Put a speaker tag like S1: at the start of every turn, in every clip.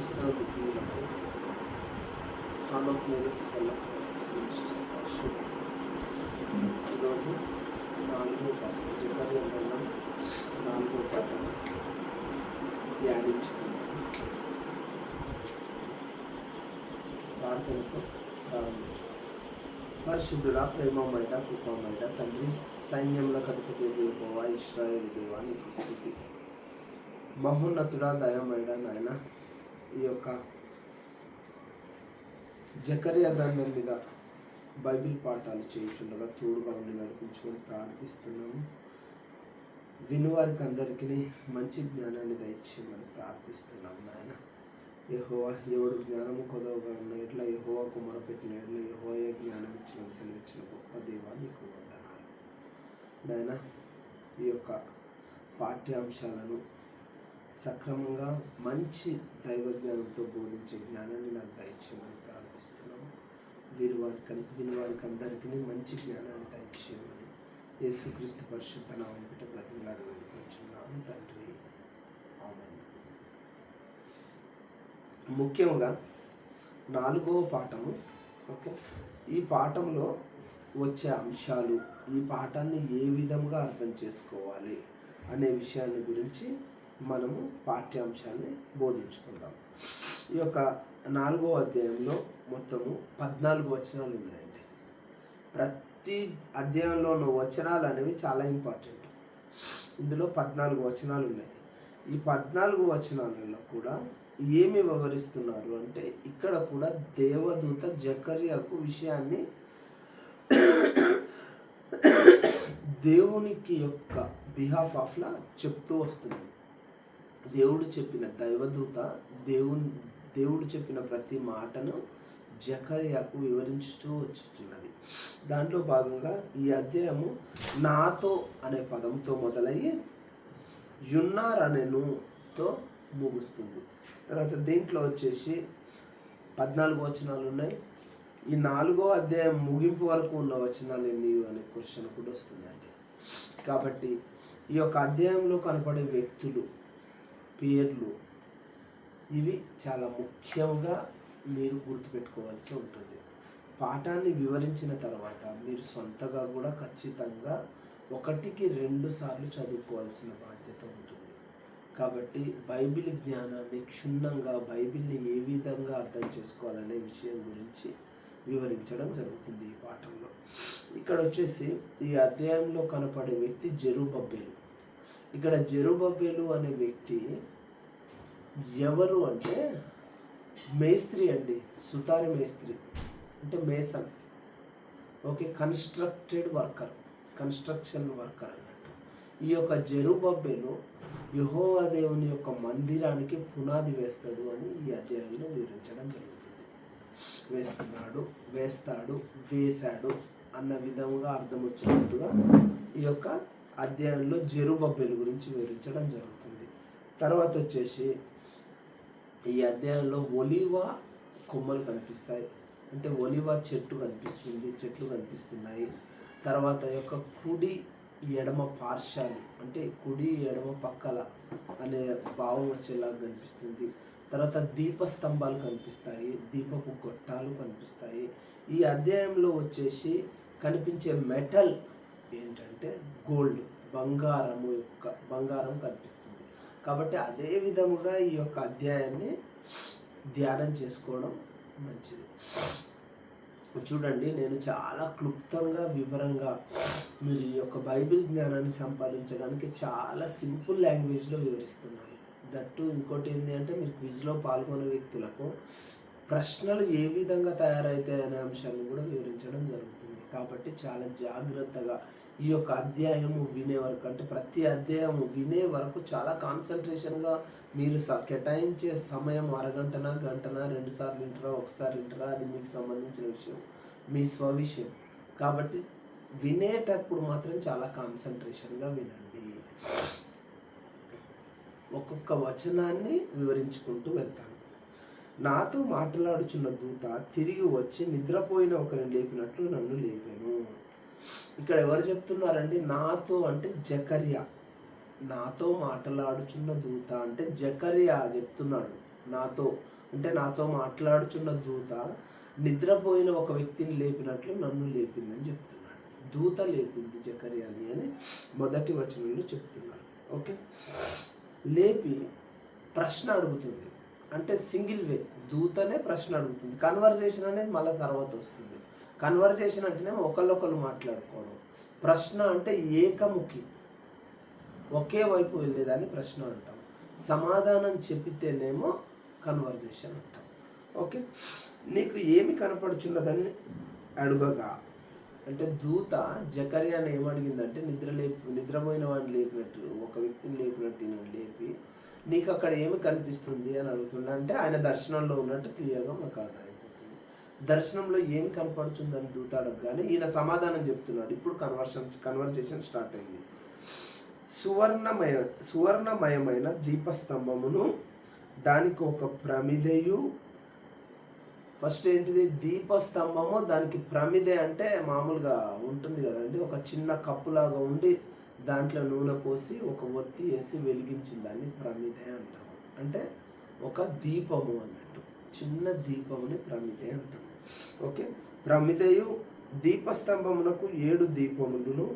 S1: క్రైస్తవ మిత్రులకు Enoch Mary's వల్లస్ ministries worship ఈరోజు 4వ పాఠం జకర్యా గ్రంథం 4వ పాఠం ధ్యానించుకున్నాము. ప్రార్థనతో ప్రారంభించుకున్నాం. పరిశుద్ధుడా, ప్రేమమైన కృపమైన తండ్రి, సైన్యములకు అధిపతి యెహోవా, ఇశ్రాయేలు దేవా నీకు స్తుతి. మహోన్నతుడా, దయమైన నాయన, ఈ యొక్క జకర్యా గ్రంథం మీద బైబిల్ పాఠాలు చేయుచుండగా తోడుగా ఉండి నడిపించుకొని ప్రార్థిస్తున్నాము. వినువారికి అందరికీ మంచి జ్ఞానాన్ని దయచేయమని ప్రార్థిస్తున్నాము. నాయన యెహోవా, ఎవడు జ్ఞానము కొదవగా ఉన్న ఎట్లా యెహోవాకు మొరపెట్టిన ఎట్లా యెహోవాయే జ్ఞానం ఇచ్చిన సెలవిచ్చిన గొప్ప దేవా నీకు వందనాలు. నాయన, ఈ యొక్క పాఠ్యాంశాలను సక్రమంగా మంచి దైవ జ్ఞానంతో బోధించే జ్ఞానాన్ని నాకు దయచేయమని ప్రార్థిస్తున్నాము. వినివారికి అందరికీ మంచి జ్ఞానాన్ని దయచేయమని యేసుక్రీస్తు పరిశుద్ధ నామమున బ్రతిమలాడి వేడుకొంచున్నాను తండ్రి, ఆమేన్. ముఖ్యంగా 4వ పాఠము. ఓకే, ఈ పాఠంలో వచ్చే అంశాలు, ఈ పాఠాన్ని ఏ విధంగా అర్థం చేసుకోవాలి అనే విషయాన్ని గురించి మనము పాఠ్యాంశాన్ని బోధించుకుందాం. ఈ యొక్క 4వ అధ్యాయంలో మొత్తము 14 వచనాలు ఉన్నాయండి. ప్రతి అధ్యాయంలో ఉన్న వచనాలు అనేవి చాలా ఇంపార్టెంట్. ఇందులో 14 వచనాలు ఉన్నాయి. ఈ 14 వచనాలలో కూడా ఏమి వివరిస్తున్నారు అంటే, ఇక్కడ కూడా దేవదూత జకర్యాకు విషయాన్ని దేవునికి యొక్క బిహాఫ్ ఆఫ్లా చెప్తూ వస్తుంది. దేవుడు చెప్పిన దైవదూత దేవుడు చెప్పిన ప్రతి మాటను జకర్యాకు వివరించుతూ వచ్చుతున్నది. దాంట్లో భాగంగా ఈ అధ్యాయము నాతో అనే పదంతో మొదలయ్యి యున్నార్ అనేనుతో ముగుస్తుంది. తర్వాత దీంట్లో వచ్చేసి 14 వచనాలు ఉన్నాయి. ఈ 4వ అధ్యాయం ముగింపు వరకు ఉన్న వచనాలు ఎన్ని అనే క్వశ్చన్ కూడా వస్తుందండి. కాబట్టి ఈ యొక్క అధ్యాయంలో కనపడే వ్యక్తులు, పేర్లు, ఇవి చాలా ముఖ్యంగా మీరు గుర్తుపెట్టుకోవాల్సి ఉంటుంది. పాఠాన్ని వివరించిన తర్వాత మీరు సొంతగా కూడా ఖచ్చితంగా 1కి 2 సార్లు చదువుకోవాల్సిన బాధ్యత ఉంటుంది. కాబట్టి బైబిల్ జ్ఞానాన్ని క్షుణ్ణంగా, బైబిల్ని ఏ విధంగా అర్థం చేసుకోవాలనే విషయం గురించి వివరించడం జరుగుతుంది ఈ పాఠంలో. ఇక్కడ వచ్చేసి ఈ అధ్యాయంలో కనపడే వ్యక్తి జెరుబ్బేలు. ఇక్కడ జెరుబ్బేలు అనే వ్యక్తి ఎవరు అంటే మేస్త్రి అండి, సుతారి మేస్త్రి అంటే మేసన్. ఓకే, కన్స్ట్రక్షన్ వర్కర్ అన్నట్టు. ఈ యొక్క జెరుబ్బేలు యెహోవా దేవుని యొక్క మందిరానికి పునాది వేస్తాడు అని ఈ అధ్యాయంలో వివరించడం జరుగుతుంది. వేస్తాడు, వేశాడు అన్న విధంగా అర్థం వచ్చేటట్టుగా ఈ యొక్క అధ్యాయంలో జెరుబ్బేలు గురించి వివరించడం జరుగుతుంది. తర్వాత వచ్చేసి ఈ అధ్యాయంలో ఒలివ కొమ్మలు కనిపిస్తాయి, అంటే ఒలివ చెట్లు కనిపిస్తున్నాయి. తర్వాత యొక్క కుడి ఎడమ పార్శ్వాలు, అంటే కుడి ఎడమ పక్కల అనే భావం వచ్చేలాగా కనిపిస్తుంది. తర్వాత దీపస్తంభాలు కనిపిస్తాయి, దీపపు గొట్టాలు కనిపిస్తాయి. ఈ అధ్యాయంలో వచ్చేసి కనిపించే మెటల్ ఏంటంటే గోల్డ్, బంగారం కనిపిస్తుంది. కాబట్టి అదే విధముగా ఈ యొక్క అధ్యాయాన్ని ధ్యానం చేసుకోవడం మంచిది. చూడండి, నేను చాలా క్లుప్తంగా, వివరంగా మీరు ఈ యొక్క బైబిల్ జ్ఞానాన్ని సంపాదించడానికి చాలా సింపుల్ లాంగ్వేజ్లో వివరిస్తున్నాను. దట్టు ఇంకోటి ఏంటి అంటే, మీరు క్విజ్లో పాల్గొనే వ్యక్తులకు ప్రశ్నలు ఏ విధంగా తయారవుతాయి అనే అంశాన్ని కూడా వివరించడం జరుగుతుంది. కాబట్టి చాలా జాగ్రత్తగా ఈ యొక్క అధ్యాయము వినే వరకు, అంటే ప్రతి అధ్యాయము వినే వరకు చాలా కాన్సన్ట్రేషన్గా మీరు కేటాయించే సమయం అరగంటనా, గంటనా, 2 సార్లు వింటారా, 1 సారి వింటారా, అది మీకు సంబంధించిన విషయం, మీ స్వవిషయం. కాబట్టి వినేటప్పుడు మాత్రం చాలా కాన్సన్ట్రేషన్గా వినండి. ఒక్కొక్క వచనాన్ని వివరించుకుంటూ వెళ్తాను. నాతో మాట్లాడుచున్న దూత తిరిగి వచ్చి నిద్రపోయిన ఒకరిని లేపినట్లు నన్ను లేపాను. ఇక్కడ ఎవరు చెప్తున్నారండి? నాతో అంటే జకర్యా. నాతో మాట్లాడుచున్న దూత అంటే జకర్యా చెప్తున్నాడు. నాతో మాట్లాడుచున్న దూత నిద్రపోయిన ఒక వ్యక్తిని లేపినట్లు నన్ను లేపిందని చెప్తున్నాడు. దూత లేపింది జకర్యాని అని మొదటి వచనంలో చెప్తున్నాడు. ఓకే, లేపి ప్రశ్న అడుగుతుంది. అంటే సింగిల్ వే, దూతనే ప్రశ్న అడుగుతుంది. కన్వర్జేషన్ అనేది మళ్ళీ తర్వాత వస్తుంది. కన్వర్జేషన్ అంటేనే ఒకళ్ళొకళ్ళు మాట్లాడుకోవడం. ప్రశ్న అంటే ఏకముఖి, ఒకే వైపు వెళ్ళేదాన్ని ప్రశ్న అంటాం. సమాధానం చెప్పితేనేమో కన్వర్జేషన్ అంటాం. ఓకే, నీకు ఏమి కనపడుచున్నదని అడుగగా, అంటే దూత జకర్యాని ఏమడిగిందంటే నిద్రపోయిన వాడిని లేపినట్టు, ఒక వ్యక్తిని లేపినట్టు లేపి నీకు అక్కడ ఏమి కనిపిస్తుంది అని అడుగుతుండ. అంటే ఆయన దర్శనంలో ఉన్నట్టు క్లియర్గా మనకు అర్థమైపోతుంది. దర్శనంలో ఏమి కనపడుతుందని దూత అడగగానే ఈయన సమాధానం చెప్తున్నాడు. ఇప్పుడు కన్వర్జేషన్ స్టార్ట్ అయింది. సువర్ణమయమైన దీపస్తంభమును, దానికి ఒక ప్రమిదయు. ఫస్ట్ ఏంటిది? దీపస్తంభము, దానికి ప్రమిదే అంటే మామూలుగా ఉంటుంది కదండి, ఒక చిన్న కప్పులాగా ఉండి దాంట్లో నూనె పోసి ఒక ఒత్తి వేసి వెలిగించిన దాన్ని ప్రమిదే అంటాము. అంటే ఒక దీపము అన్నట్టు, చిన్న దీపముని ప్రమిదే అంటాము. ఓకే, ప్రమిదయు దీపస్తంభమునకు 7 దీపములను.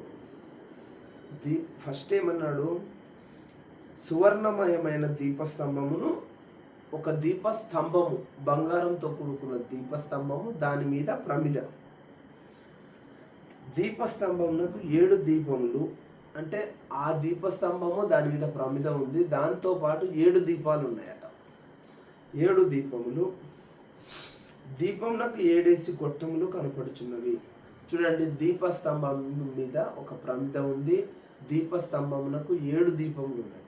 S1: ఫస్ట్ ఏమన్నాడు? సువర్ణమయమైన దీపస్తంభమును, ఒక దీపస్తంభము, బంగారంతో కూడుకున్న దీపస్తంభము, దాని మీద ప్రమిద. దీపస్తంభమునకు 7 దీపములు. అంటే ఆ దీపస్తంభము, దాని మీద ప్రమిద ఉంది, దాంతో పాటు 7 దీపాలు ఉన్నాయట. 7 దీపములు. దీపమునకు 7 గొట్టములు కనపడుచున్నవి. చూడండి, దీపస్తంభం మీద ఒక ప్రమిద ఉంది, దీపస్తంభమునకు 7 దీపములు ఉన్నాయి.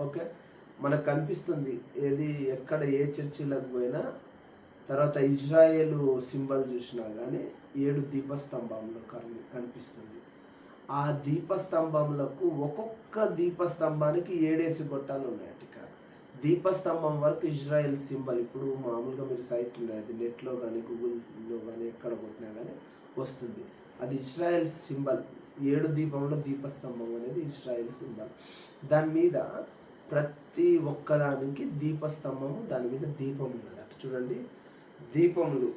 S1: ఓకే, మనకు కనిపిస్తుంది ఏది, ఎక్కడ ఏ చర్చిలకు పోయినా, తర్వాత ఇజ్రాయేలు సింబల్ చూసినా కానీ 7 దీపస్తంభంలో కనిపిస్తుంది. ఆ దీపస్తంభములకు ఒక్కొక్క దీపస్తంభానికి 7 గొట్టాలు ఉన్నాయట. ఇక్కడ దీపస్తంభం వరకు ఇజ్రాయెల్ సింబల్. ఇప్పుడు మామూలుగా మీరు సైట్ ఉన్నాయి, అది నెట్లో కానీ గూగుల్లో కానీ ఎక్కడ కొట్టినా కానీ వస్తుంది. అది ఇజ్రాయెల్ సింబల్. 7 దీపంలో దీపస్తంభం అనేది ఇజ్రాయెల్ సింబల్. దాని మీద ప్రతి ఒక్కదానికి దీపస్తంభము, దాని మీద దీపం ఉన్నది. అటు చూడండి, దీపములు.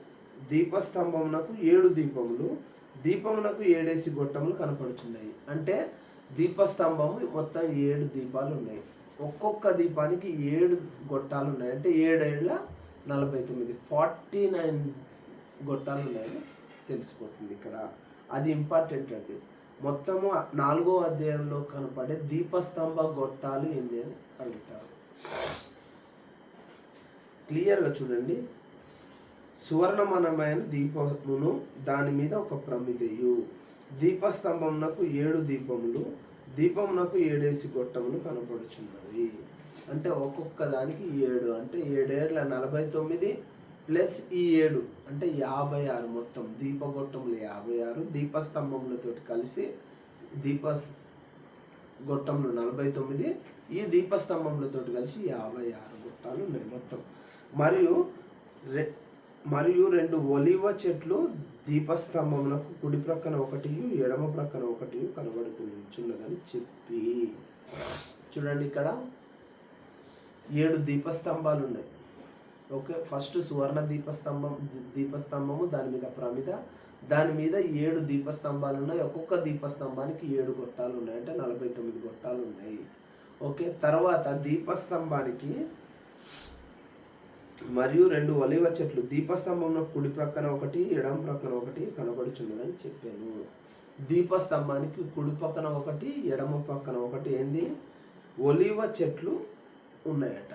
S1: దీపస్తంభమునకు 7 దీపములు, దీపమునకు 7 గొట్టములు కనపడుచున్నాయి. అంటే దీపస్తంభము మొత్తం 7 దీపాలు ఉన్నాయి. ఒక్కొక్క దీపానికి 7 గొట్టాలు ఉన్నాయి. అంటే 7 49, 49 గొట్టాలు ఉన్నాయని తెలిసిపోతుంది ఇక్కడ. అది ఇంపార్టెంట్ అండి. మొత్తము 4వ అధ్యాయంలో కనపడే దీపస్తంభ గొట్టాలు ఎన్ని అని అడుగుతారు. క్లియర్గా చూడండి. సువర్ణమయమైన దీపమును, దాని మీద ఒక ప్రమిదయు. దీపస్తంభమునకు 7 దీపములు, దీపమునకు 7 గొట్టములు కనపడుచున్నవి. అంటే ఒక్కొక్క దానికి 7, అంటే 7 49 ప్లస్ ఈ 7 అంటే 56. మొత్తం దీపగొట్టములు 56, దీపస్తంభములతో కలిసి గొట్టములు 49, ఈ దీపస్తంభములతో కలిసి 56 గొట్టాలు ఉన్నాయి మొత్తం. మరియు 2 ఒలివ చెట్లు దీపస్తంభమునకు కుడి ప్రక్కన 1, ఎడమ ప్రక్కన 1 కనబడుతున్నదని చెప్పి. చూడండి, ఇక్కడ 7 దీపస్తంభాలు ఉన్నాయి. ఓకే, ఫస్ట్ సువర్ణ దీపస్తంభము, దాని మీద ప్రమిద, దాని మీద 7 దీపస్తంభాలు ఉన్నాయి. ఒక్కొక్క దీపస్తంభానికి 7 గొట్టాలు ఉన్నాయి. అంటే 49 గొట్టాలు ఉన్నాయి. ఓకే, తర్వాత దీపస్తంభానికి మరియు 2 ఒలివ చెట్లు దీపస్తంభంలో కుడి ప్రక్కన 1, ఎడమ ప్రక్కన 1 కనబడుచున్నదని చెప్పాను. దీపస్తంభానికి కుడి పక్కన 1, ఎడమ పక్కన 1 ఏంది? ఒలివ చెట్లు ఉన్నాయట.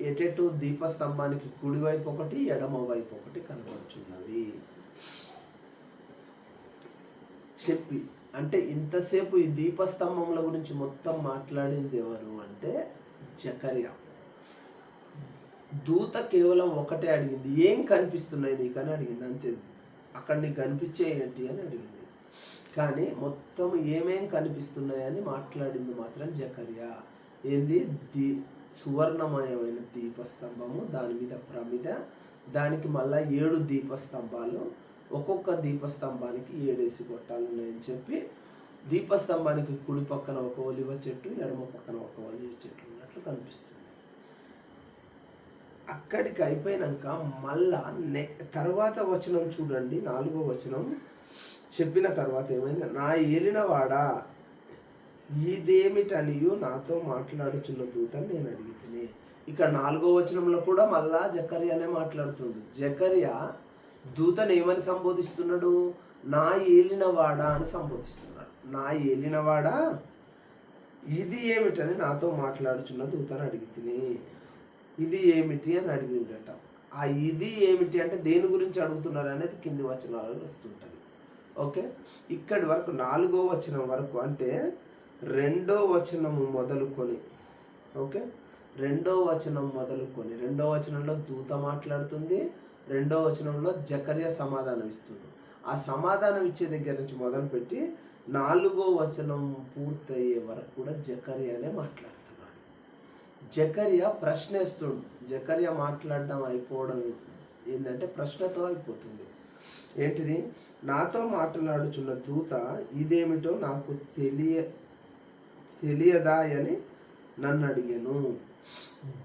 S1: ఎటెటు దీపస్తంభానికి కుడివైపు 1, ఎడమ వైపు 1 కనబడుచున్నవి చెప్పి. అంటే ఇంతసేపు ఈ దీపస్తంభముల గురించి మొత్తం మాట్లాడింది ఎవరు అంటే జకర్యా. దూత కేవలం ఒకటే అడిగింది, ఏం కనిపిస్తున్నాయి నీకని అడిగింది, అంతే. అక్కడ నీకు కనిపించే ఏంటి అని అడిగింది. కానీ మొత్తం ఏమేం కనిపిస్తున్నాయని మాట్లాడింది మాత్రం జకర్యా. ఏంది? సువర్ణమయమైన దీపస్తంభము, దాని మీద ప్రమిద, దానికి మళ్ళా 7 దీపస్తంభాలు, ఒక్కొక్క దీపస్తంభానికి 7 గొట్టాలు ఉన్నాయని చెప్పి, దీపస్తంభానికి కుడి పక్కన 1 ఒలివ చెట్టు, ఎడమ పక్కన 1 ఒలివ చెట్టు ఉన్నట్లు కనిపిస్తుంది. అక్కడికి అయిపోయినాక మళ్ళా తర్వాత వచనం చూడండి, 4వ వచనం చెప్పిన తర్వాత ఏమైంది, నా ఏలినవాడా ఇదేమిటనియు నాతో మాట్లాడుచున్న దూతని నేను అడిగితిని. ఇక్కడ 4వ వచనంలో కూడా మళ్ళా జకర్యానే మాట్లాడుతుండు. జకర్యా దూతను ఏమని సంబోధిస్తున్నాడు, నా ఏలినవాడా అని సంబోధిస్తున్నాడు. నా ఏలినవాడా ఇది ఏమిటని నాతో మాట్లాడుచున్న దూతను అడిగితిని. ఇది ఏమిటి అని అడిగిండట. ఆ ఇది ఏమిటి అంటే దేని గురించి అడుగుతున్నారు అనేది కింది వచనాలలో వస్తుంటుంది. ఓకే, ఇక్కడి వరకు 4వ వచనం వరకు అంటే 2వ వచనము మొదలుకొని, ఓకే 2వ వచనం మొదలుకొని 2వ వచనంలో దూత మాట్లాడుతుంది, 2వ వచనంలో జకర్యా సమాధానం ఇస్తుంది. ఆ సమాధానం ఇచ్చే దగ్గర నుంచి మొదలుపెట్టి 4వ వచనం పూర్తయ్యే వరకు కూడా జకర్యానే మాట్లాడుతున్నాడు. జకర్యా ప్రశ్నేస్తుండు. జకర్యా మాట్లాడడం అయిపోవడం ఏంటంటే ప్రశ్నతో అయిపోతుంది. ఏంటిది, నాతో మాట్లాడుచున్న దూత ఇదేమిటో నాకు తెలియదా అని నన్ను అడిగాను.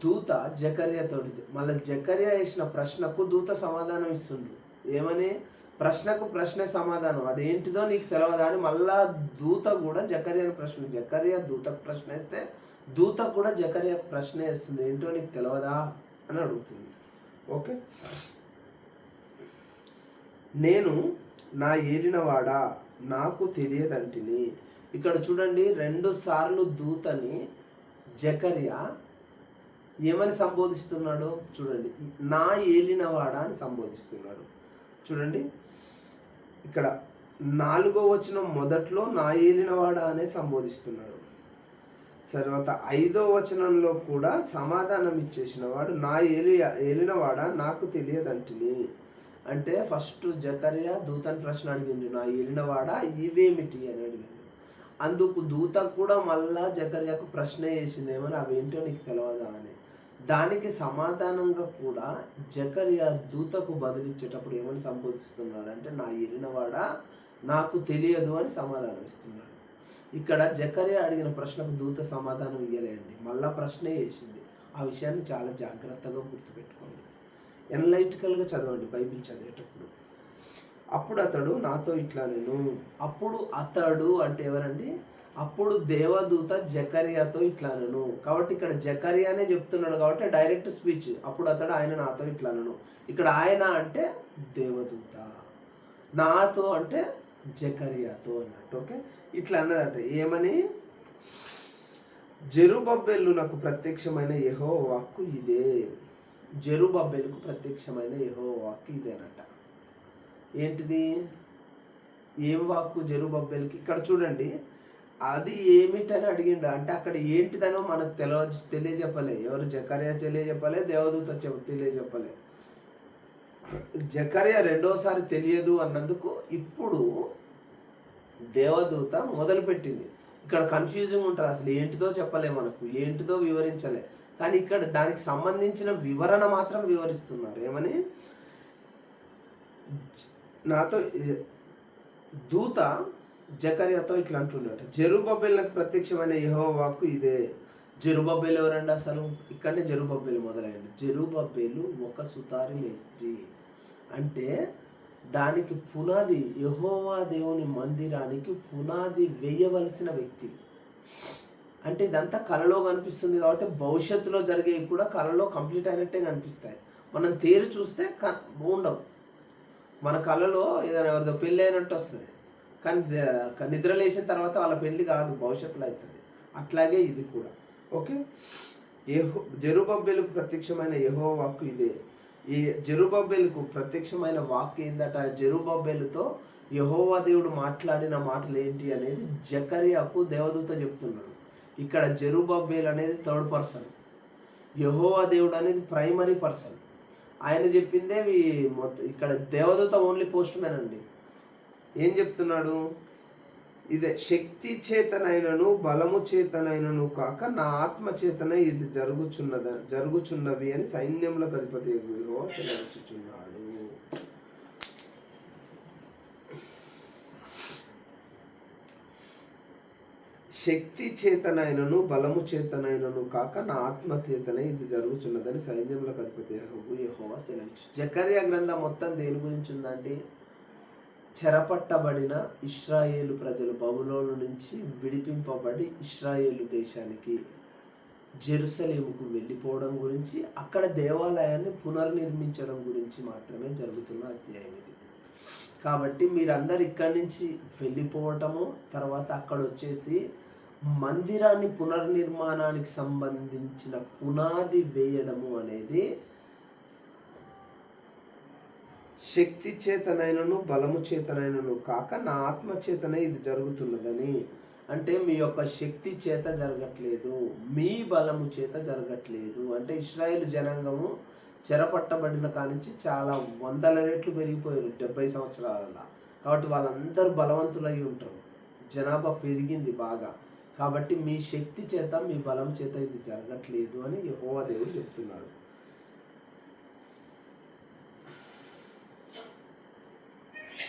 S1: దూత జకర్యాతో, మళ్ళీ జకర్యా వేసిన ప్రశ్నకు దూత సమాధానం ఇస్తుండ్రు. ఏమని, ప్రశ్నకు ప్రశ్నే సమాధానం, అదేంటిదో నీకు తెలియదా అని మళ్ళా దూత కూడా జకర్యాను ప్రశ్న, జకర్యా దూతకు ప్రశ్న వేస్తే దూత కూడా జకర్యాకు ప్రశ్న వేస్తుంది, ఏంటో నీకు తెలియదా అని అడుగుతుంది. ఓకే, నేను నా ఏలినవాడా నాకు తెలియదంటిని. ఇక్కడ చూడండి 2 సార్లు దూతని జకర్యా ఏమని సంబోధిస్తున్నాడు చూడండి, నా ఏలినవాడా అని సంబోధిస్తున్నాడు. చూడండి ఇక్కడ 4వ వచనం మొదట్లో నా ఏలినవాడా అనే సంబోధిస్తున్నాడు. తర్వాత 5వ వచనంలో కూడా సమాధానం ఇచ్చేసిన వాడు నా ఏలినవాడా నాకు తెలియదంటిని. అంటే ఫస్ట్ జకర్యా దూతని ప్రశ్న అడిగింది, నా ఏలినవాడా ఇవేమిటి అని అడిగింది. అందుకు దూత కూడా మళ్ళా జకర్యాకు ప్రశ్న వేసింది, ఏమని అవేంటో నీకు తెలియదా అని. దానికి సమాధానంగా కూడా జకర్యా దూతకు బదులిచ్చేటప్పుడు ఏమని సంబోధిస్తున్నాడు అంటే, నా ఏలినవాడా నాకు తెలియదు అని సమాధానం ఇస్తున్నాడు. ఇక్కడ జకర్యా అడిగిన ప్రశ్నకు దూత సమాధానం ఇవ్వలేండి, మళ్ళా ప్రశ్నే వేసింది. ఆ విషయాన్ని చాలా జాగ్రత్తగా గుర్తుపెట్టుకోండి, ఎనలైటికల్గా చదవండి బైబిల్ చదివేటప్పుడు. అప్పుడు అతడు నాతో ఇట్లా నేను, అప్పుడు అతడు అంటే ఎవరండి, అప్పుడు దేవదూత జకర్యాతో ఇట్లా నేను. కాబట్టి ఇక్కడ జకర్యానే చెప్తున్నాడు కాబట్టి డైరెక్ట్ స్పీచ్. అప్పుడు అతడు ఆయన నాతో ఇట్లా నేను, ఇక్కడ ఆయన అంటే దేవదూత, నాతో అంటే జకర్యాతో అన్నట్టు. ఓకే, ఇట్లా అన్నదంటే ఏమని, జెరుబ్బెలు నాకు ప్రత్యక్షమైన యెహోవా వాక్కు ఇదే. జెరుబ్బెలుకు ప్రత్యక్షమైన యెహోవా వాక్కు ఇదేనట. ఏంటిది, ఏం వాక్కు జెరుబ్బెలుకి? ఇక్కడ చూడండి, అది ఏమిటని అడిగిండు అంటే అక్కడ ఏంటిదనో మనకు తెలియజెప్పలే. ఎవరు, జకర్యా తెలియజెప్పలే, దేవదూత తెలియజెప్పలే. జకర్యా 2వసారి తెలియదు అన్నందుకు ఇప్పుడు దేవదూత మొదలుపెట్టింది. ఇక్కడ కన్ఫ్యూజింగ్ ఉంటుంది, అసలు ఏంటిదో చెప్పలే, మనకు ఏంటిదో వివరించలే. కానీ ఇక్కడ దానికి సంబంధించిన వివరణ మాత్రం వివరిస్తున్నారు. ఏమని, నాతో దూత జకర్యాతో ఇట్లా అంటున్నాడు, జెరుబ్బెలుకు ప్రత్యక్షమైన యెహోవా వాక్కు ఇదే. జెరుబ్బెలు ఎవరండి అసలు? ఇక్కడనే జెరుబ్బెలు మొదలైంది. జెరుబ్బెలు ఒక సుతారి మేస్త్రి, అంటే దానికి పునాది, యెహోవా దేవుని మందిరానికి పునాది వేయవలసిన వ్యక్తి. అంటే ఇదంతా కళలో కనిపిస్తుంది కాబట్టి భవిష్యత్తులో జరిగేవి కూడా కళలో కంప్లీట్ అయినట్టే కనిపిస్తాయి. మనం తేరు చూస్తే ఉండవు. మన కళలో ఏదైనా ఎవరిదో పెళ్ళి అయినట్టు వస్తుంది, కానీ నిద్ర లేచిన తర్వాత వాళ్ళ పెళ్ళి కాదు, భవిష్యత్తులో అవుతుంది. అట్లాగే ఇది కూడా. ఓకే, జెరుబ్బెలుకు ప్రత్యక్షమైన యెహోవా వాక్కు ఇదే. ఈ జెరుబ్బెలుకు ప్రత్యక్షమైన వాక్కు ఏందట, జెరుబ్బెలుతో యెహోవా దేవుడు మాట్లాడిన మాటలు ఏంటి అనేది జకర్యాకు దేవదూత చెప్తున్నాడు. ఇక్కడ జెరుబ్బెలు అనేది 3rd పర్సన్, యెహోవా దేవుడు అనేది ప్రైమరీ పర్సన్. ఆయన చెప్పిందే ఇక్కడ దేవదూత ఓన్లీ పోస్ట్ మ్యాన్ అండి. ఏం చెప్తున్నాడు, ఇదే శక్తి చేతనైనను బలము చేతనైనను కాక నా ఆత్మ చేతన ఇది జరుగుచున్నవి అని సైన్యములకు అధిపతి యెహోవా సెలవిచ్చుచున్నాడు. శక్తి చేతనైనను బలము చేతనైనను కాక నా ఆత్మ చేతనే ఇది జరుగుతున్నదని సైన్యములకు అధిపతి యెహోవా సెలవిచ్చు. జకర్యా గ్రంథం మొత్తం దేని గురించి ఉందండి? చెరపట్టబడిన ఇశ్రాయేలు ప్రజలు బబులోను నుంచి విడిపింపబడి ఇశ్రాయేలు దేశానికి జెరూసలేముకు వెళ్ళిపోవడం గురించి, అక్కడ దేవాలయాన్ని పునర్నిర్మించడం గురించి మాత్రమే జరుగుతున్న అధ్యాయం ఇది. కాబట్టి మీరందరు ఇక్కడి నుంచి వెళ్ళిపోవటము, తర్వాత అక్కడ వచ్చేసి మందిరాన్ని పునర్నిర్మాణానికి సంబంధించిన పునాది వేయడము అనేది శక్తి చేతనైనను బలము చేతనైనను కాక నా ఆత్మ చేతనే ఇది జరుగుతున్నదని. అంటే మీ యొక్క శక్తి చేత జరగట్లేదు, మీ బలము చేత జరగట్లేదు. అంటే ఇశ్రాయేలు జనాంగము చెరపట్టబడిన కానించి చాలా 100 రెట్లు పెరిగిపోయారు 70 సంవత్సరాల. కాబట్టి వాళ్ళందరూ బలవంతులై ఉంటారు, జనాభా పెరిగింది బాగా. కాబట్టి మీ శక్తి చేత మీ బలం చేత ఇది జరగట్లేదు అని యెహోవా దేవుడు చెప్తున్నాడు.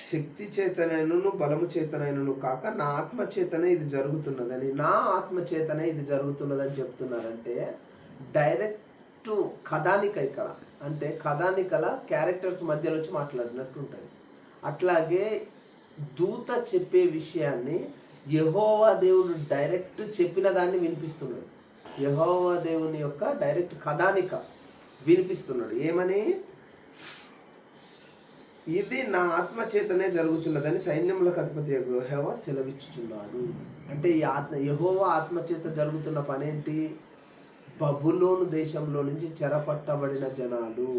S1: శక్తి చేతనైనను బలము చేతనైనను కాక నా ఆత్మ చేతనే ఇది జరుగుతున్నదని, నా ఆత్మ చేతనే ఇది జరుగుతున్నదని చెప్తున్నారంటే డైరెక్ట్ కథానిక ఇక్కడ. అంటే కథానికల క్యారెక్టర్స్ మధ్యలో వచ్చి మాట్లాడినట్టు ఉంటుంది. అట్లాగే దూత చెప్పే విషయాన్ని యెహోవా దేవుడు డైరెక్ట్ చెప్పిన దాన్ని వినిపిస్తున్నాడు. యెహోవా దేవుని యొక్క డైరెక్ట్ కథానిక వినిపిస్తున్నాడు. ఏమని? ఇది నా ఆత్మ చేతనే జరుగుతున్నదని సైన్యములకు అధిపతి యెహోవా సెలవిచ్చుచున్నాడు. అంటే ఈ యెహోవా ఆత్మ చేత జరుగుతున్న పనేంటి? బబులోను దేశంలో నుంచి చెరపట్టబడిన జనాలు,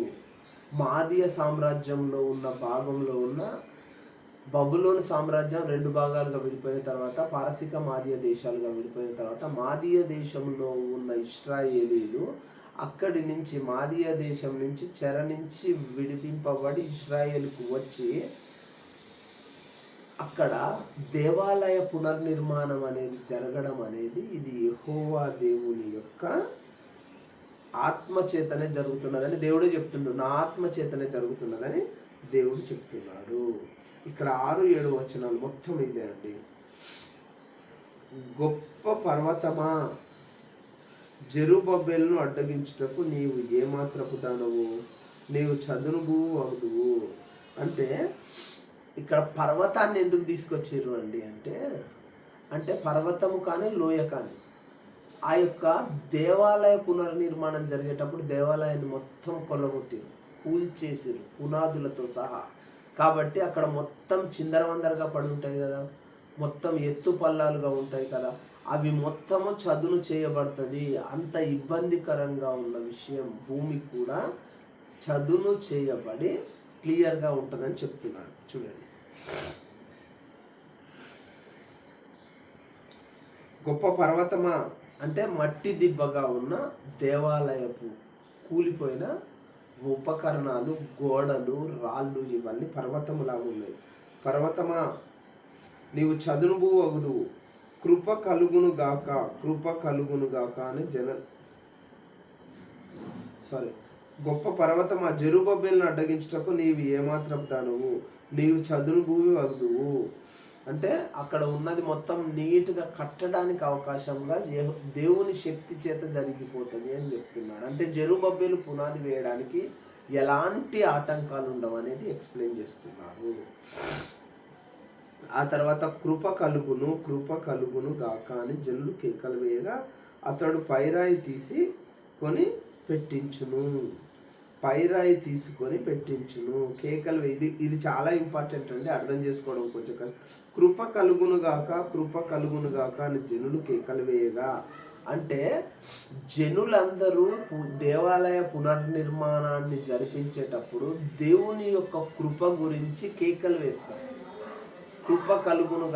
S1: మాదీయ సామ్రాజ్యంలో ఉన్న భాగంలో ఉన్న బబులోను సామ్రాజ్యం 2 భాగాలుగా విడిపోయిన తర్వాత, పారసిక మాదీయ దేశాలుగా విడిపోయిన తర్వాత, మాదీయ దేశంలో ఉన్న ఇశ్రాయేలీలు అక్కడి నుంచి మాదీయ దేశం నుంచి చెర నుంచి విడిపింపబడి ఇశ్రాయేలుకు వచ్చి అక్కడ దేవాలయ పునర్నిర్మాణం అనేది జరగడం అనేది ఇది యెహోవా దేవుని యొక్క ఆత్మ చేతనే జరుగుతున్నదని దేవుడే చెప్తున్నాడు. నా ఆత్మ చేతనే జరుగుతున్నదని దేవుడు చెప్తున్నాడు. ఇక్కడ 6-7 వచనాలు మొత్తం ఇదే అండి. గొప్ప పర్వతమా, జెరుబ్బెబెలును అడ్డగించుటకు నీవు ఏమాత్రపు దానవు, నీవు చదునుబు వదువు. అంటే ఇక్కడ పర్వతాన్ని ఎందుకు తీసుకొచ్చారు అండి అంటే పర్వతము కానీ లోయ కానీ ఆ యొక్క దేవాలయ పునర్నిర్మాణం జరిగేటప్పుడు దేవాలయాన్ని మొత్తం కొల్లగొట్టారు, కూల్చేసారు పునాదులతో సహా. కాబట్టి అక్కడ మొత్తం చిందరవందరగా పడి ఉంటాయి కదా, మొత్తం ఎత్తు పల్లాలుగా ఉంటాయి కదా, అవి మొత్తము చదును చేయబడుతుంది. అంత ఇబ్బందికరంగా ఉన్న విషయం భూమి కూడా చదును చేయబడి క్లియర్గా ఉంటుందని చెప్తున్నాడు. చూడండి, గొప్ప పర్వతమా అంటే మట్టి దిబ్బగా ఉన్న దేవాలయపు కూలిపోయిన ఉపకరణాలు, గోడలు, రాళ్ళు ఇవన్నీ పర్వతములాగా ఉన్నాయి. పర్వతమా నీవు చదునుబు వగుదువు, కృప కలుగును గాక, కృప కలుగును గాక అని గొప్ప పర్వతమా, జెరుబ్బెబెలును అడ్డగించుటకు నీవు ఏమాత్రం దానవు, నీవు చదునుబు వగుదువు. అంటే అక్కడ ఉన్నది మొత్తం నీట్గా కట్టడానికి అవకాశంగా దేవుని శక్తి చేత జరిగిపోతుంది అని చెప్తున్నాడు. అంటే జెరుబ్బెబెలు పునాది వేయడానికి ఎలాంటి ఆటంకాలు ఉండవు అనేది ఎక్స్ప్లెయిన్ చేస్తున్నారు. ఆ తర్వాత కృప కలుగును గాక అని జనులు కేకలు వేయగా అతడు పైరాయి తీసుకొని పెట్టించును. కేకలు ఇది చాలా ఇంపార్టెంట్ అండి, అర్థం చేసుకోవడం కొంచెం కష్టం. కృప కలుగును గాక అని జనులు కేకలు వేయగా అంటే జనులందరూ దేవాలయ పునర్నిర్మాణాన్ని జరిపించేటప్పుడు దేవుని యొక్క కృప గురించి కేకలు వేస్తారు. కృప కలుగును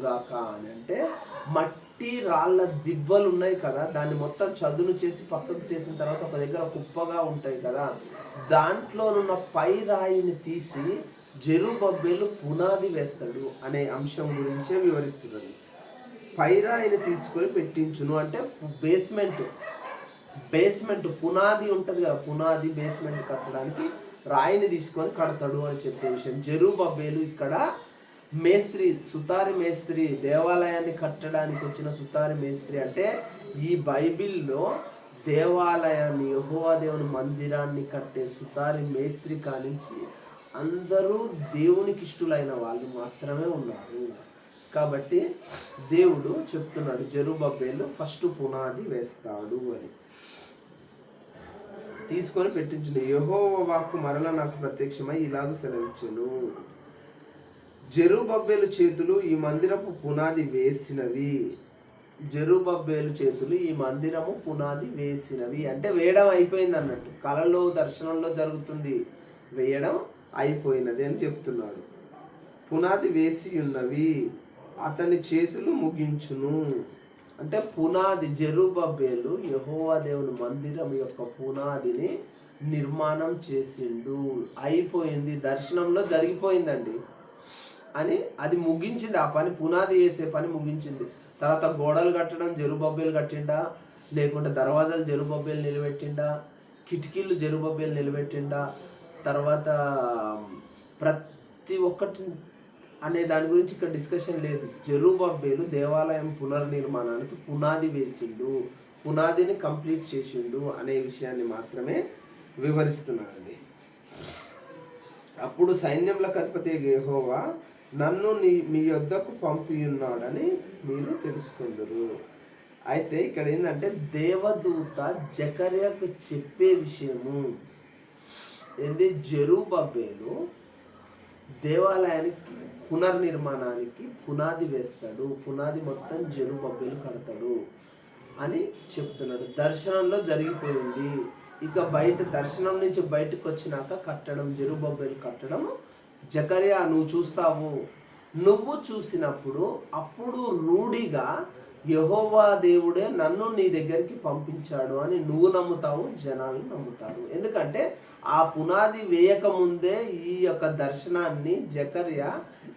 S1: గాక అని అంటే మట్టి రాళ్ళ దిబ్బలు ఉన్నాయి కదా, దాన్ని మొత్తం చదును చేసి పక్కకు చేసిన తర్వాత ఒక దగ్గర కుప్పగా ఉంటాయి కదా, దాంట్లోనున్న పై రాయిని తీసి జెరుబ్బెబెలు పునాది వేస్తాడు అనే అంశం గురించే వివరిస్తున్నాడు. పైరాయిని తీసుకొని పెట్టించును అంటే బేస్మెంట్ పునాది ఉంటుంది కదా, పునాది బేస్మెంట్ కట్టడానికి రాయిని తీసుకొని కడతాడు అని చెప్పే విషయం. జెరుబ్బెబెలు ఇక్కడ మేస్త్రి, సుతారి మేస్త్రి, దేవాలయాన్ని కట్టడానికి వచ్చిన సుతారి మేస్త్రి అంటే ఈ బైబిల్లో దేవాలయాన్ని, యెహోవా దేవుని మందిరాన్ని కట్టే సుతారి మేస్త్రి కానించి అందరూ దేవునికి ఇష్టలైన వాళ్ళు మాత్రమే ఉన్నారు. కాబట్టి దేవుడు చెప్తున్నాడు జెరుబ్బేలు ఫస్ట్ పునాది వేస్తాడు అని. తీసుకొని పెట్టించును. యెహోవా వాక్కు మరల నాకు ప్రత్యక్షమై ఇలాగ సెలవిచ్చెను, జెరుబ్బేలు చేతులు ఈ మందిరపు పునాది వేసినవి. జెరుబ్బేలు చేతులు ఈ మందిరము పునాది వేసినవి అంటే వేయడం అయిపోయింది అన్నట్టు. కలలో దర్శనంలో జరుగుతుంది, వేయడం అయిపోయినది అని చెప్తున్నాడు. పునాది వేసి ఉన్నవి, అతని చేతులు ముగించును. అంటే పునాది, జెరుబ్బేలు యెహోవా దేవుని మందిరం యొక్క పునాదిని నిర్మాణం చేసిండు, అయిపోయింది, దర్శనంలో జరిగిపోయిందండి అని అది ముగించింది. ఆ పని, పునాది వేసే పని ముగించింది. తర్వాత గోడలు కట్టడం జెరుబ్బేలు కట్టిండా, లేకుంటే దర్వాజాలు జెరుబ్బేలు నిలబెట్టిండా, కిటికీలు జెరుబ్బేలు నిలబెట్టిండా, తర్వాత ప్రతి ఒక్కటి అనే దాని గురించి ఇక్కడ డిస్కషన్ లేదు. జెరుబ్బేలు దేవాలయం పునర్నిర్మాణానికి పునాది వేసిండు, పునాదిని కంప్లీట్ చేసిండు అనే విషయాన్ని మాత్రమే వివరిస్తున్నానండి. అప్పుడు సైన్యములకు అధిపతి యెహోవా నన్ను మీ యొద్దకు పంపి ఉన్నాడని మీరు తెలుసుకుందరు. అయితే ఇక్కడ ఏంటంటే దేవదూత జకర్యాకు చెప్పే విషయము ఏంది, జెరుబ్బేలు దేవాలయానికి పునర్నిర్మాణానికి పునాది వేస్తాడు, పునాది మొత్తం జెరుబ్బేలు కడతాడు అని చెప్తున్నాడు. దర్శనంలో జరిగిపోయింది. ఇక బయట, దర్శనం నుంచి బయటకు వచ్చినాక కట్టడం, జెరుబ్బేలు కట్టడం. జకర్యా నువ్వు చూస్తావు, నువ్వు చూసినప్పుడు అప్పుడు రూఢిగా యెహోవా దేవుడే నన్ను నీ దగ్గరికి పంపించాడు అని నువ్వు నమ్ముతావు, జనాలు నమ్ముతారు. ఎందుకంటే ఆ పునాది వేయక ముందే ఈ యొక్క దర్శనాన్ని జకర్యా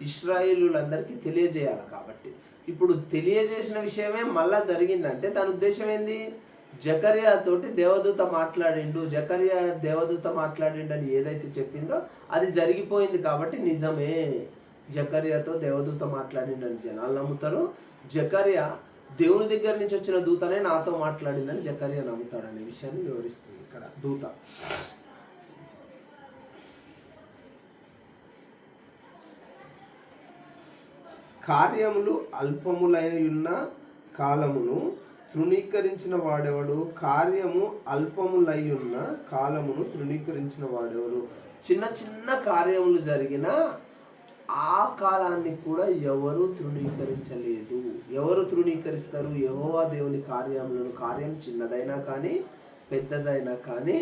S1: ఇశ్రాయేలులందరికీ తెలియజేయాలి. కాబట్టి ఇప్పుడు తెలియజేసిన విషయమే మళ్ళా జరిగిందంటే దాని ఉద్దేశం ఏంది, జకర్యా తోటి దేవదూత మాట్లాడిండు, జకర్యా దేవదూత మాట్లాడిండు అని ఏదైతే చెప్పిందో అది జరిగిపోయింది. కాబట్టి నిజమే, జకర్యాతో దేవదూత మాట్లాడిండని జనాలు నమ్ముతారు. జకర్యా దేవుని దగ్గర నుంచి వచ్చిన దూతనే నాతో మాట్లాడిందని జకర్యా నమ్ముతాడు అనే విషయాన్ని వివరిస్తుంది ఇక్కడ దూత. కార్యములు అల్పములైన కాలమును తృణీకరించిన వాడెవడు, కార్యము అల్పములయ్యున్న కాలమును తృణీకరించిన వాడెవడు. చిన్న చిన్న కార్యములు జరిగిన ఆ కాలాన్ని కూడా ఎవరు తృణీకరించలేదు. ఎవరు తృణీకరిస్తారు? యెహోవా దేవుని కార్యములను, కార్యం చిన్నదైనా కానీ పెద్దదైనా కానీ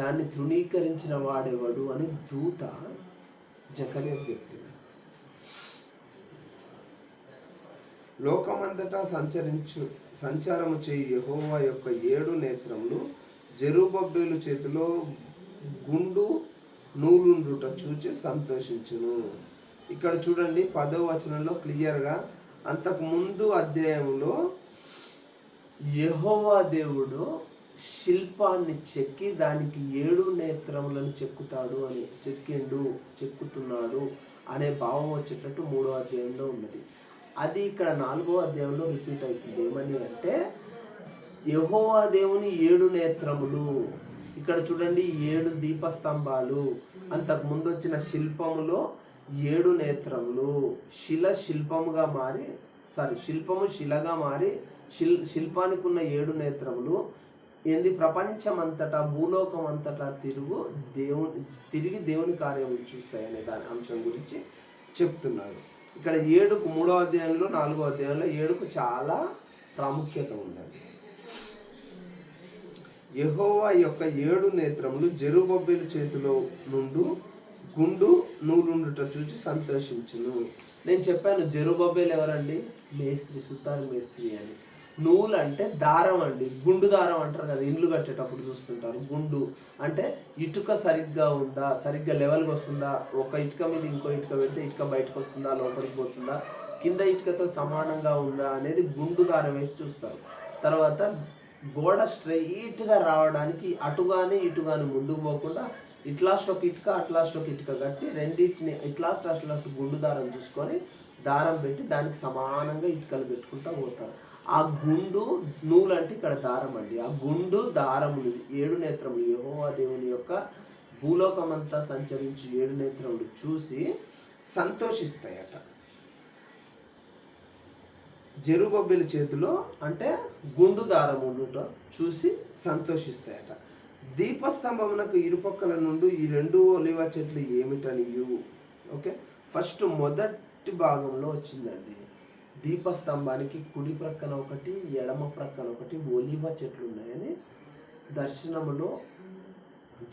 S1: దాన్ని తృణీకరించిన వాడెవడు అని దూత జకర్యాకు చెప్తుంది. లోకమంతటా సంచారము చేయి యెహోవా యొక్క 7 నేత్రములు జెరుబ్బేలు చేతిలో గుండు నూలుండుట చూచి సంతోషించును. ఇక్కడ చూడండి 10వ వచనంలో క్లియర్గా, అంతకు ముందు అధ్యాయంలో యెహోవా దేవుడు శిల్పాన్ని చెక్కి దానికి 7 నేత్రములను చెక్కుతాడు అని, చెక్కుతున్నాడు అనే భావం వచ్చేటట్టు 3వ అధ్యాయంలో ఉన్నది. అది ఇక్కడ 4వ అధ్యాయంలో రిపీట్ అవుతుంది. ఏమని అంటే యెహోవా దేవుని 7 నేత్రములు. ఇక్కడ చూడండి 7 దీపస్తంభాలు, అంతకు ముందు వచ్చిన శిల్పములో 7 నేత్రములు, శిల్పము శిలగా మారి శిల్పానికి ఉన్న 7 నేత్రములు ఏంది, ప్రపంచమంతటా భూలోకం అంతటా తిరిగి దేవుని కార్యములు చూస్తాయి అనే దాని అంశం గురించి చెప్తున్నాడు. ఇక్కడ 7కు 3వ అధ్యాయంలో 4వ అధ్యాయంలో 7కు చాలా ప్రాముఖ్యత ఉందండి. యెహోవా యొక్క 7 నేత్రములు జెరుబ్బేలు చేతిలో నుండి గుండు నూలుండుట చూసి సంతోషించును. నేను చెప్పాను జెరుబ్బేలు ఎవరండి, మేస్త్రి, సుతారు మేస్త్రి అని. నూలు అంటే దారం అండి, గుండు దారం అంటారు కదా, ఇండ్లు కట్టేటప్పుడు చూస్తుంటారు. గుండు అంటే ఇటుక సరిగ్గా ఉందా, సరిగ్గా లెవెల్గా వస్తుందా, ఒక ఇటుక మీద ఇంకో ఇటుక పెడితే ఇటుక బయటకు వస్తుందా, లోపలికి పోతుందా, కింద ఇటుకతో సమానంగా ఉందా అనేది గుండు దారం వేసి చూస్తారు. తర్వాత గోడ స్ట్రైట్గా రావడానికి అటుగాని ఇటుగాని ముందుకు పోకుండా ఇట్లాస్ట్ ఒక ఇటుక అట్లాస్ట్ ఒక ఇటుక కట్టి రెండింటిని ఇట్లాస్ట్ అట్లాస్ట్ గుండు దారం చూసుకొని దారం పెట్టి దానికి సమానంగా ఇటుకలు పెట్టుకుంటూ పోతారు. ఆ గుండు నూలు అంటే ఇక్కడ దారం అండి. ఆ గుండు దారములు 7 నేత్రములు యెహోవా దేవుని యొక్క భూలోకమంతా సంచరించి 7 నేత్రములు చూసి సంతోషిస్తాయట. జెరుబ్బయలు చేతిలో అంటే గుండు దారములు చూసి సంతోషిస్తాయట. దీపస్తంభమునకు ఇరుపక్కల నుండి ఈ 2 ఒలీవ చెట్లు ఏమిటనియు. ఓకే, ఫస్ట్ మొదటి భాగంలో వచ్చిందండి. దీపస్తంభానికి కుడి ప్రక్కన ఒకటి ఎడమ ప్రక్కన ఒకటి ఒలీవ చెట్లు ఉన్నాయని దర్శనములో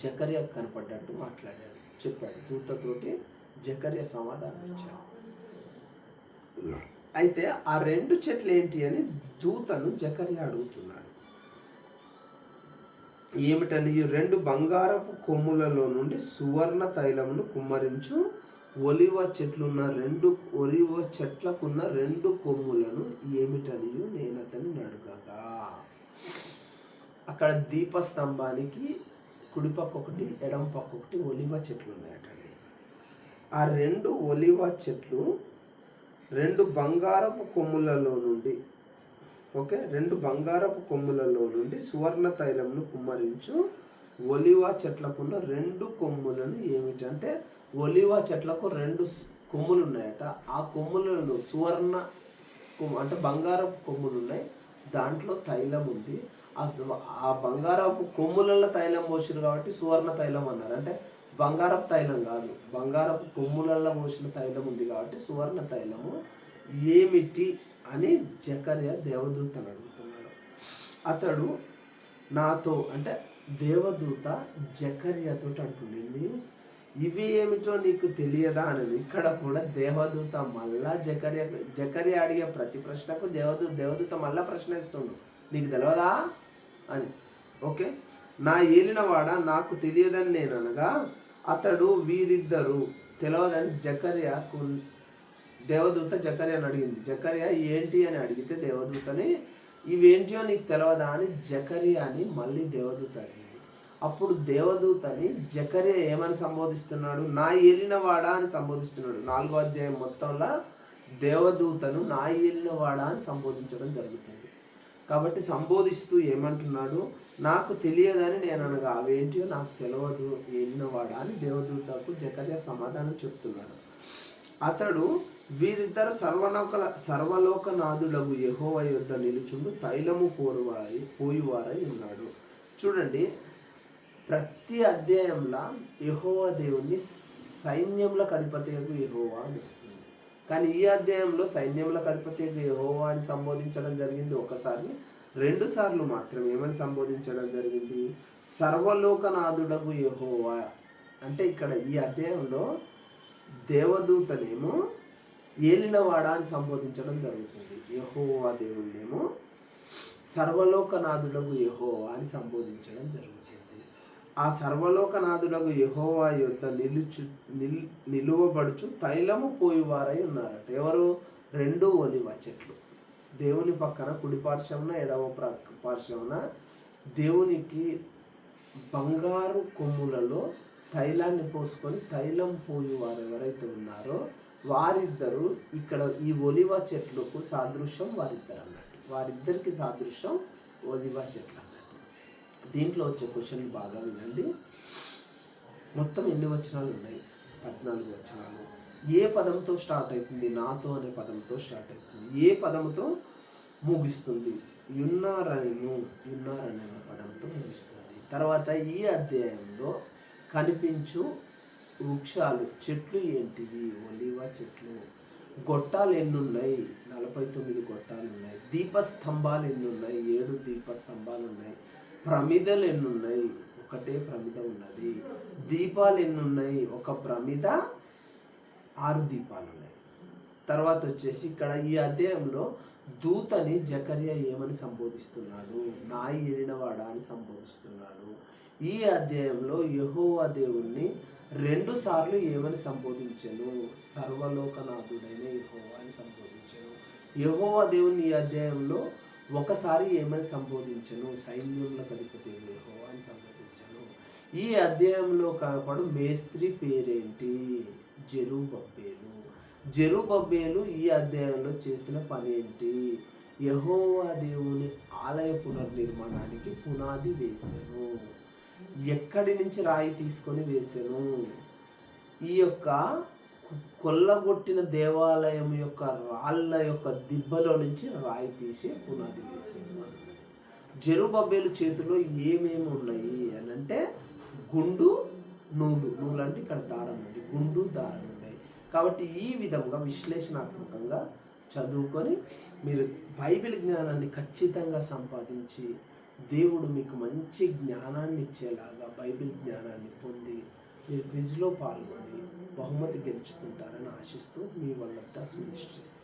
S1: జకర్యా కనపడ్డట్టు మాట్లాడాడు, చెప్పాడు. దూతతోటి జకర్యా సమాధానం ఇచ్చాడు. అయితే ఆ 2 చెట్లు ఏంటి అని దూతను జకర్యా అడుగుతున్నాడు. ఏమిటని, 2 బంగారపు కొమ్ములలో నుండి సువర్ణ తైలమును కుమ్మరించు ఒలివ చెట్లున్న 2 ఒలివ చెట్లకున్న 2 కొమ్ములను ఏమిటని నేను అతన్ని అడుగగా, అక్కడ దీపస్తంభానికి కుడిపక్క ఒకటి ఎడమ పక్క ఒకటి ఒలివ చెట్లు ఉన్నాయటండి. ఆ 2 ఒలివ చెట్లు 2 బంగారపు కొమ్ములలో నుండి, ఓకే, 2 బంగారపు కొమ్ములలో నుండి సువర్ణ తైలమును కుమ్మరించు ఒలివ చెట్లకున్న 2 కొమ్ములను ఏమిటంటే, ఒలివ చెట్లకు 2 కొమ్ములు ఉన్నాయట. ఆ కొమ్ములను సువర్ణ అంటే బంగారపు కొమ్ములు ఉన్నాయి, దాంట్లో తైలం ఉంది. ఆ బంగారపు కొమ్ములలో తైలం పోసిరు కాబట్టి సువర్ణ తైలం అన్నారు. అంటే బంగారపు తైలం కాదు, బంగారపు కొమ్ములలో పోసిన తైలం ఉంది కాబట్టి సువర్ణ తైలము ఏమిటి అని జకర్యా దేవదూతను అడుగుతున్నాడు. అతడు నాతో అంటే దేవదూత జకర్యాతో అంటుండింది, ఇవి ఏమిటో నీకు తెలియదా అని. ఇక్కడ కూడా దేవదూత మళ్ళా జకర్యా అడిగే ప్రతి ప్రశ్నకు దేవదూత మళ్ళా ప్రశ్నిస్తుండు, నీకు తెలియదా అని. ఓకే, నా ఏలినవాడ నాకు తెలియదని నేను అనగా అతడు వీరిద్దరు తెలియదని దేవదూత జకర్యాని అడిగింది. జకర్యా ఏంటి అని అడిగితే దేవదూతని ఇవేంటియో నీకు తెలియదా అని జకర్యాని మళ్ళీ దేవదూత అడిగింది. అప్పుడు దేవదూతని జకర్యా ఏమని సంబోధిస్తున్నాడు, నా ఏలినవాడా అని సంబోధిస్తున్నాడు. 4వ అధ్యాయం మొత్తంలో దేవదూతను నా ఏలినవాడా అని సంబోధించడం జరుగుతుంది. కాబట్టి సంబోధిస్తూ ఏమంటున్నాడు, నాకు తెలియదని నేను అనగా అవేంటియో నాకు తెలియదు ఏలినవాడా అని దేవదూతకు జకర్యా సమాధానం చెప్తున్నాడు. అతడు వీరిద్దరు సర్వలోకనాథులకు యెహోవా యొద్ద నిలుచుండు తైలము పోయువారై ఉన్నాడు. చూడండి, ప్రతి అధ్యాయంలో యెహోవా దేవుణ్ణి సైన్యములకు అధిపతియగు యెహోవా అని వస్తుంది. కానీ ఈ అధ్యాయంలో సైన్యములకు అధిపతియగు యెహోవా అని సంబోధించడం జరిగింది ఒకసారి. 2 సార్లు మాత్రం ఏమని సంబోధించడం జరిగింది, సర్వలోకనాథుడగు యెహోవా అంటే ఇక్కడ ఈ అధ్యాయంలో దేవదూతనేమో ఏలినవాడా అని సంబోధించడం జరుగుతుంది. యెహోవా దేవుణ్ణేమో సర్వలోకనాథుడగు యెహోవా అని సంబోధించడం జరుగుతుంది. ఆ సర్వలోకనాథుడగు యెహోవా యొద్ద నిలువబడుచు తైలము పోయివారై ఉన్నారట. ఎవరు? 2 ఒలివ చెట్లు దేవుని పక్కన కుడి పార్శ్వమున ఎడమ పార్శ్వమున దేవునికి బంగారు కొమ్ములలో తైలాన్ని పోసుకొని తైలం పోయి వారు ఎవరైతే ఉన్నారో వారిద్దరు ఇక్కడ ఈ ఒలివ చెట్లకు సాదృశ్యం వారిద్దరు అన్నట్టు. వారిద్దరికి సాదృశ్యం ఒలివ చెట్లు అన్నట్టు. దీంట్లో వచ్చే క్వశ్చన్ బాగా వినండి. మొత్తం ఎన్ని వచనాలు ఉన్నాయి? 14 వచనాలు. ఏ పదంతో స్టార్ట్ అవుతుంది? నాతో అనే పదంతో స్టార్ట్ అవుతుంది. ఏ పదంతో ముగిస్తుంది? యున్నారనే పదంతో ముగిస్తుంది. తర్వాత ఈ అధ్యాయంలో కనిపించు వృక్షాలు చెట్లు ఏంటివి? ఒలివ చెట్లు. గొట్టాలు ఎన్నున్నాయి? 49 గొట్టాలు ఉన్నాయి. దీపస్తంభాలు ఎన్నున్నాయి? 7 దీపస్తంభాలు ఉన్నాయి. ప్రమిదలు ఎన్నున్నాయి? ఒకటే ప్రమిద ఉన్నది. దీపాలు ఎన్నున్నాయి? ఒక ప్రమిద 6 దీపాలు ఉన్నాయి. తర్వాత వచ్చేసి ఇక్కడ ఈ అధ్యాయంలో దూతని జకర్యా ఏమని సంబోధిస్తున్నాడు? నా ఏలినవాడా అని సంబోధిస్తున్నాడు. ఈ అధ్యాయంలో యెహోవా దేవుణ్ణి 2 సార్లు ఏమని సంబోధించాను? సర్వలోకనాథుడైన యెహోవా అని సంబోధించాను. యెహోవా దేవుణ్ణి ఈ అధ్యాయంలో ఒకసారి ఏమని సంబోధించాను? సైన్యములకు అధిపతి యెహోవా అని సంబోధించాను. ఈ అధ్యాయంలో కనపడు మేస్త్రి పేరేంటి? జెరుబ్బెబెలు. జెరుబ్బెబెలు ఈ అధ్యాయంలో చేసిన పని ఏంటి? యెహోవా దేవుని ఆలయ పునర్నిర్మాణానికి పునాది వేసెను. ఎక్కడి నుంచి రాయి తీసుకొని వేసెను? ఈ యొక్క కొల్లగొట్టిన దేవాలయం యొక్క రాళ్ళ యొక్క దిబ్బలో నుంచి రాయి తీసి పునాది వేసాడు. జెరుబ్బెబెలు చేతిలో ఏమేమి ఉన్నాయి అని అంటే గుండు, నూలు అంటే ఇక్కడ దారం అండి, గుండు దారం ఉన్నాయి. కాబట్టి ఈ విధంగా విశ్లేషణాత్మకంగా చదువుకొని మీరు బైబిల్ జ్ఞానాన్ని ఖచ్చితంగా సంపాదించి దేవుడు మీకు మంచి జ్ఞానాన్ని ఇచ్చేలాగా బైబిల్ జ్ఞానాన్ని పొంది మీరు క్విజ్లో పాల్గొని బహుమతి గెలుచుకుంటారని ఆశిస్తూ మీ వల్లటాస్ మినిస్ట్రీస్.